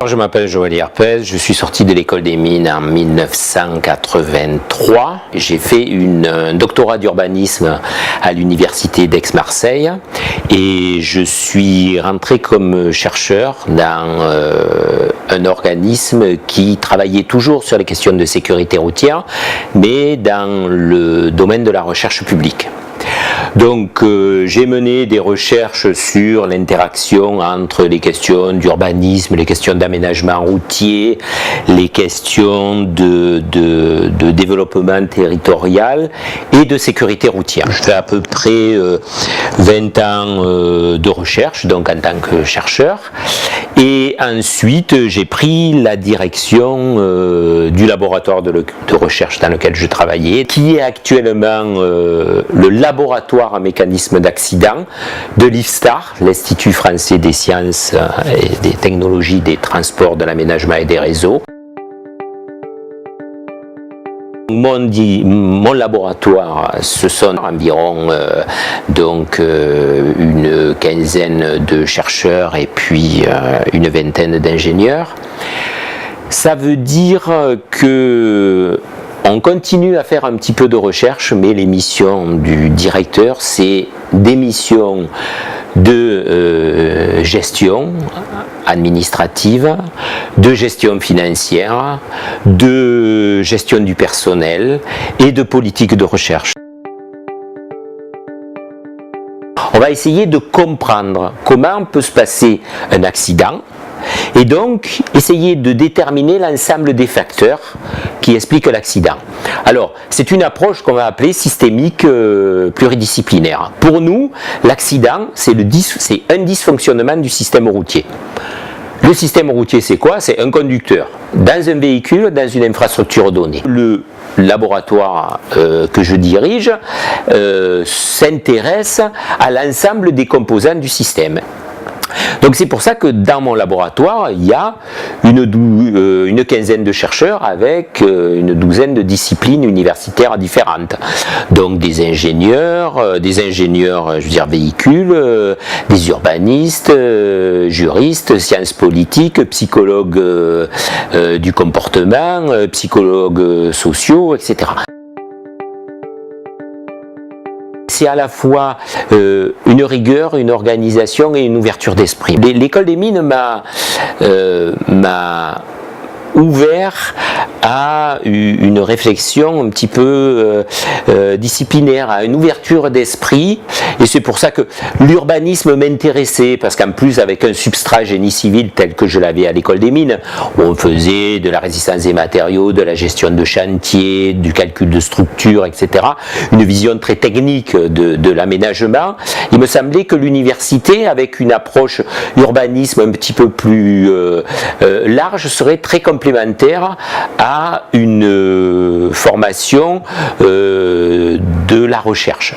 Je m'appelle Joël Herpès, je suis sorti de l'école des mines en 1983. J'ai fait un doctorat d'urbanisme à l'université d'Aix-Marseille et je suis rentré comme chercheur dans un organisme qui travaillait toujours sur les questions de sécurité routière, mais dans le domaine de la recherche publique. Donc j'ai mené des recherches sur l'interaction entre les questions d'urbanisme, les questions d'aménagement routier, les questions de développement territorial et de sécurité routière. Je fais à peu près 20 ans de recherche, donc en tant que chercheur. Et ensuite j'ai pris la direction du laboratoire de recherche dans lequel je travaillais, qui est actuellement le laboratoire en mécanisme d'accident de l'IFSTAR, l'Institut français des sciences et des technologies des transports, de l'aménagement et des réseaux. Mon laboratoire, ce sont environ une quinzaine de chercheurs et puis une vingtaine d'ingénieurs. Ça veut dire que on continue à faire un petit peu de recherche, mais les missions du directeur, c'est des missions de gestion administrative, de gestion financière, de gestion du personnel et de politique de recherche. On va essayer de comprendre comment peut se passer un accident et donc essayer de déterminer l'ensemble des facteurs qui expliquent l'accident. Alors, c'est une approche qu'on va appeler systémique pluridisciplinaire. Pour nous, l'accident, c'est un dysfonctionnement du système routier. Le système routier, c'est quoi? C'est un conducteur dans un véhicule, dans une infrastructure donnée. Le laboratoire que je dirige s'intéresse à l'ensemble des composants du système. Donc c'est pour ça que dans mon laboratoire, il y a une quinzaine de chercheurs avec une douzaine de disciplines universitaires différentes. Donc des ingénieurs, je veux dire véhicules, des urbanistes, juristes, sciences politiques, psychologues du comportement, psychologues sociaux, etc. C'est à la fois une rigueur, une organisation et une ouverture d'esprit. L'école des mines m'a ouvert à une réflexion un petit peu disciplinaire, à une ouverture d'esprit, et c'est pour ça que l'urbanisme m'intéressait, parce qu'en plus avec un substrat génie civil tel que je l'avais à l'école des mines, où on faisait de la résistance des matériaux, de la gestion de chantier, du calcul de structure, etc., une vision très technique de l'aménagement, il me semblait que l'université, avec une approche urbanisme un petit peu plus large, serait très complémentaire à une formation de la recherche.